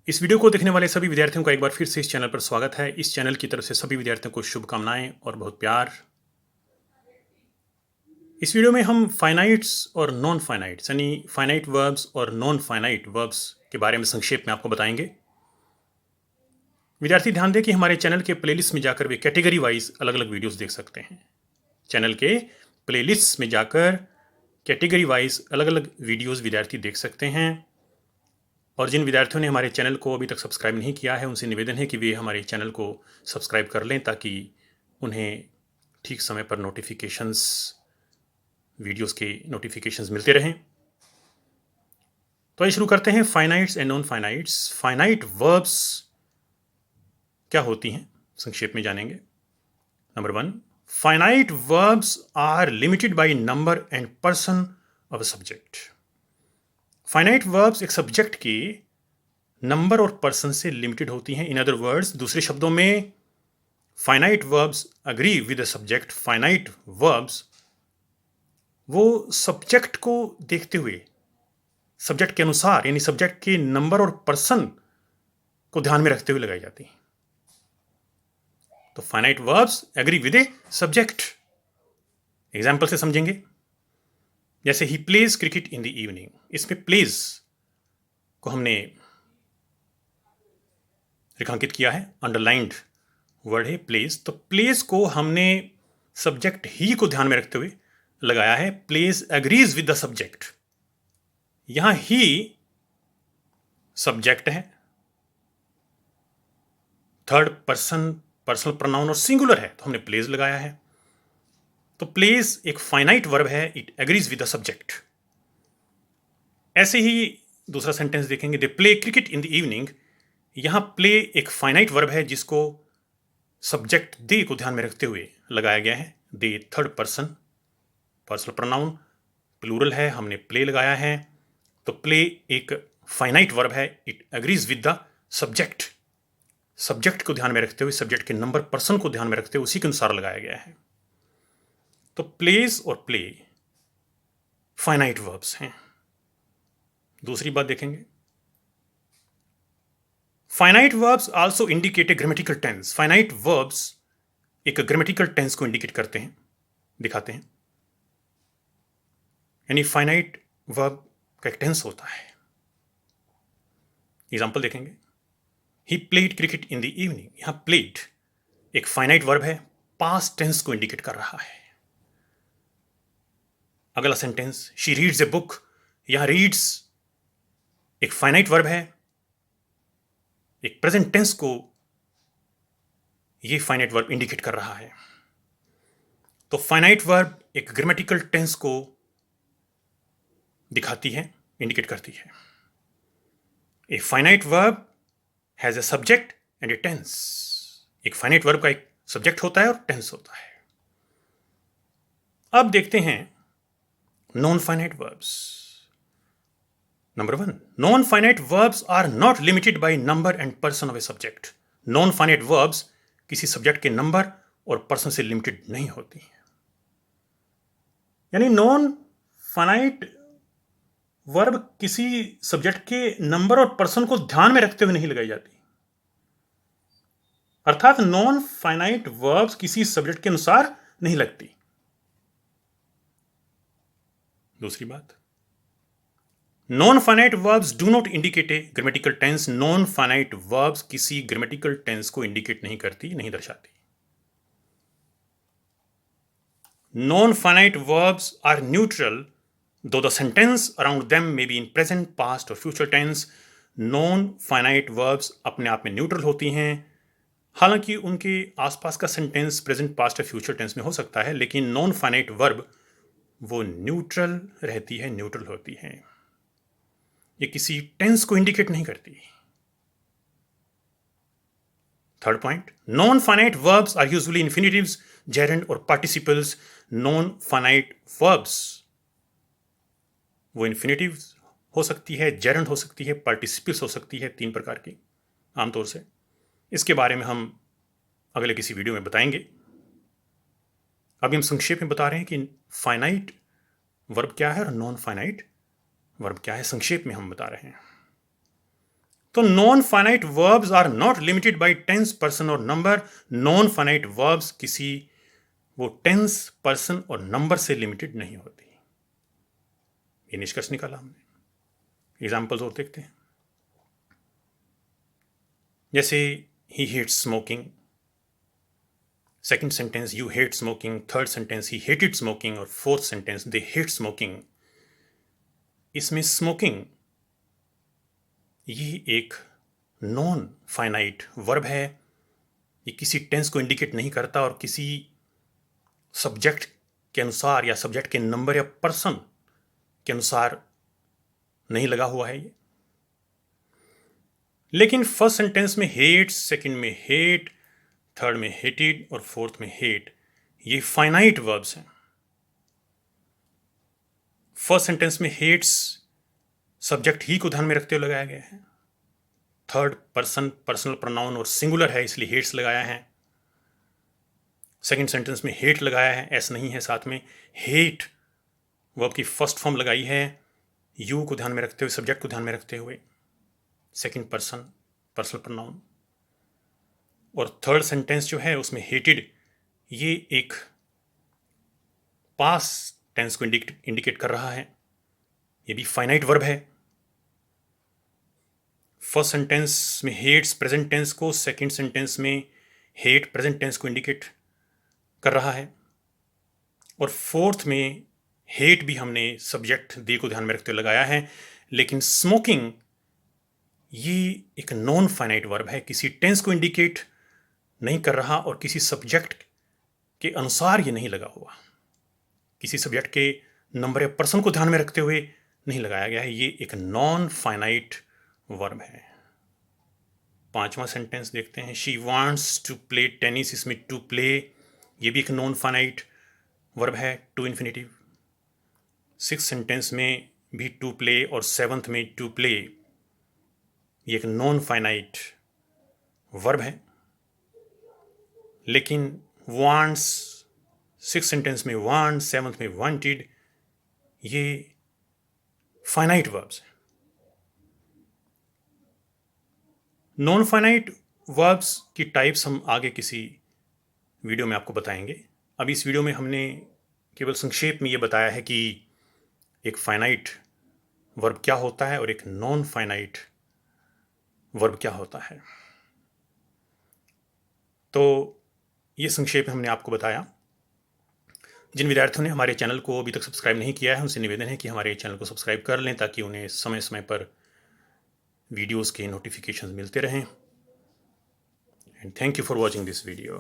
इस वीडियो को देखने वाले सभी विद्यार्थियों का एक बार फिर से इस चैनल पर स्वागत है। इस चैनल की तरफ से सभी विद्यार्थियों को शुभकामनाएं और बहुत प्यार। इस वीडियो में हम फाइनाइट्स और नॉन फाइनाइट्स यानी फाइनाइट वर्ब्स और नॉन फाइनाइट वर्ब्स के बारे में संक्षेप में आपको बताएंगे। विद्यार्थी ध्यान दें कि हमारे चैनल के प्लेलिस्ट में जाकर वे कैटेगरी वाइज अलग अलग वीडियोस देख सकते हैं। चैनल के प्लेलिस्ट में जाकर कैटेगरी वाइज अलग अलग वीडियोस विद्यार्थी देख सकते हैं। और जिन विद्यार्थियों ने हमारे चैनल को अभी तक सब्सक्राइब नहीं किया है उनसे निवेदन है कि वे हमारे चैनल को सब्सक्राइब कर लें ताकि उन्हें ठीक समय पर वीडियोस के नोटिफिकेशंस मिलते रहें। तो आइए शुरू करते हैं। Finites and non finites. Finite verbs क्या होती हैं संक्षेप में जानेंगे। Number 1, finite verbs are limited by number and person of a subject. Finite verbs एक सब्जेक्ट के नंबर और पर्सन से लिमिटेड होती हैं। इन अदर वर्ड्स, दूसरे शब्दों में, finite verbs agree with the subject. Finite verbs वो सब्जेक्ट को देखते हुए, सब्जेक्ट के अनुसार यानी सब्जेक्ट के नंबर और पर्सन को ध्यान में रखते हुए लगाई जाती हैं। तो finite verbs agree with a subject. Example से समझेंगे। जैसे he plays cricket in the evening, इसमें प्लेज को हमने रेखांकित किया है, अंडरलाइंड वर्ड है प्लेज। तो प्लेज को हमने सब्जेक्ट ही को ध्यान में रखते हुए लगाया है। Plays agrees with the subject. यहां ही सब्जेक्ट है, थर्ड पर्सन पर्सनल प्रोनाउन और सिंगुलर है, तो हमने प्लेज लगाया है। तो प्लेज एक फाइनाइट वर्ब है, it agrees with the subject. ऐसे ही दूसरा सेंटेंस देखेंगे, they play cricket in the evening. यहां प्ले एक फाइनाइट वर्ब है जिसको सब्जेक्ट दे को ध्यान में रखते हुए लगाया गया है। They third person personal pronoun plural है, हमने प्ले लगाया है। तो प्ले एक फाइनाइट वर्ब है, it agrees with the subject. Subject को ध्यान में रखते हुए, सब्जेक्ट के नंबर पर्सन को ध्यान में रखते हुए उसी के अनुसार लगाया गया है। तो प्लेज और प्ले फाइनाइट वर्ब्स हैं। दूसरी बात देखेंगे, finite verbs also indicate a grammatical tense. Finite verbs एक ग्रामेटिकल टेंस को इंडिकेट करते हैं, दिखाते हैं। यानी फाइनाइट वर्ब का एक टेंस होता है। एग्जाम्पल देखेंगे, he played cricket in the evening. यहां प्लेड एक फाइनाइट वर्ब है, पास्ट टेंस को इंडिकेट कर रहा है। अगला sentence, she reads a book. यहां रीड्स एक फाइनाइट वर्ब है, एक प्रेजेंट टेंस को ये फाइनाइट वर्ब इंडिकेट कर रहा है। तो फाइनाइट वर्ब एक ग्रामेटिकल टेंस को दिखाती है, इंडिकेट करती है। A finite verb has a subject and a tense. एक फाइनाइट वर्ब का एक सब्जेक्ट होता है और टेंस होता है। अब देखते हैं non finite verbs. Number 1, non finite verbs are not limited by number and person of a subject. Non finite verbs किसी सब्जेक्ट के नंबर और पर्सन से लिमिटेड नहीं होती। यानी नॉन फाइनाइट वर्ब किसी सब्जेक्ट के नंबर और पर्सन को ध्यान में रखते हुए नहीं लगाई जाती। अर्थात नॉन फाइनाइट वर्ब्स किसी सब्जेक्ट के अनुसार नहीं लगती। दूसरी बात, non finite verbs do not indicate a grammatical tense. Non finite verbs किसी ग्रामेटिकल टेंस को इंडिकेट नहीं करती, नहीं दर्शाती। Non finite verbs are neutral though the sentence around them may be in present, past और future tense. Non finite verbs अपने आप में न्यूट्रल होती हैं, हालांकि उनके आसपास का सेंटेंस प्रेजेंट, पास्ट और फ्यूचर टेंस में हो सकता है, लेकिन नॉन फाइनाइट वर्ब वो न्यूट्रल रहती है, न्यूट्रल होती है। ये किसी टेंस को इंडिकेट नहीं करती। Third point, non finite verbs are usually infinitives, gerund और पार्टिसिपल्स। नॉन फाइनाइट वर्ब्स वो इंफिनिटिव्स हो सकती है, जेरेंड हो सकती है, पार्टिसिपल्स हो सकती है, 3 प्रकार की आमतौर से। इसके बारे में हम अगले किसी वीडियो में बताएंगे। अभी हम संक्षेप में बता रहे हैं कि फाइनाइट वर्ब क्या है और नॉन फाइनाइट वर्ब क्या है, संक्षेप में हम बता रहे हैं। तो non finite verbs are not limited by tense, person और नंबर। नॉन फाइनाइट वर्ब्स किसी वो टेंस, पर्सन और नंबर से लिमिटेड नहीं होती। ये निष्कर्ष निकाला हमने। एग्जाम्पल्स और देखते हैं। जैसे he hates smoking, second sentence you hate smoking, third sentence he hated smoking, और fourth sentence they hate smoking. इसमें स्मोकिंग ये एक नॉन फाइनाइट वर्ब है। ये किसी टेंस को इंडिकेट नहीं करता और किसी सब्जेक्ट के अनुसार या सब्जेक्ट के नंबर या पर्सन के अनुसार नहीं लगा हुआ है ये। लेकिन फर्स्ट सेंटेंस में हेट, सेकंड में हेट, थर्ड में हेटेड और फोर्थ में हेट, ये फाइनाइट वर्ब्स हैं। फर्स्ट सेंटेंस में हेट्स सब्जेक्ट ही को ध्यान में रखते हुए लगाया गया है। थर्ड पर्सन पर्सनल प्रोनाउन और सिंगुलर है, इसलिए हेट्स लगाया है। सेकंड सेंटेंस में हेट लगाया है, एस नहीं है साथ में। हेट वर्ब की फर्स्ट फॉर्म लगाई है, यू को ध्यान में रखते हुए, सब्जेक्ट को ध्यान में रखते हुए, सेकंड पर्सन पर्सनल प्रोनाउन। और थर्ड सेंटेंस जो है उसमें हेटेड, ये एक पास्ट टेंस को इंडिकेट कर रहा है। ये भी फाइनाइट वर्ब है। फर्स्ट सेंटेंस में हेट्स प्रेजेंट टेंस को, सेकंड सेंटेंस में हेट प्रेजेंट टेंस को इंडिकेट कर रहा है, और फोर्थ में हेट भी हमने सब्जेक्ट दे को ध्यान में रखते हुए लगाया है। लेकिन स्मोकिंग ये एक नॉन फाइनाइट वर्ब है, किसी टेंस को इंडिकेट नहीं कर रहा और किसी सब्जेक्ट के अनुसार ये नहीं लगा हुआ, किसी सब्जेक्ट के नंबर या पर्सन को ध्यान में रखते हुए नहीं लगाया गया है। ये एक नॉन फाइनाइट वर्ब है। पांचवा सेंटेंस देखते हैं, she wants to play tennis. इसमें टू प्ले ये भी एक नॉन फाइनाइट वर्ब है, टू इन्फिनेटिव। सिक्स सेंटेंस में भी टू प्ले और सेवंथ में टू प्ले, ये एक नॉन फाइनाइट वर्ब है। लेकिन वांट्स, सिक्स सेंटेंस में वांट, सेवंथ में वांटेड, ये फाइनाइट वर्ब्स हैं। नॉन फाइनाइट वर्ब्स की टाइप्स हम आगे किसी वीडियो में आपको बताएंगे। अब इस वीडियो में हमने केवल संक्षेप में ये बताया है कि एक फाइनाइट वर्ब क्या होता है और एक नॉन फाइनाइट वर्ब क्या होता है। तो ये संक्षेप में हमने आपको बताया। जिन विद्यार्थियों ने हमारे चैनल को अभी तक सब्सक्राइब नहीं किया है, उनसे निवेदन है कि हमारे चैनल को सब्सक्राइब कर लें ताकि उन्हें समय समय पर वीडियोस के नोटिफिकेशंस मिलते रहें। And thank you for watching this video.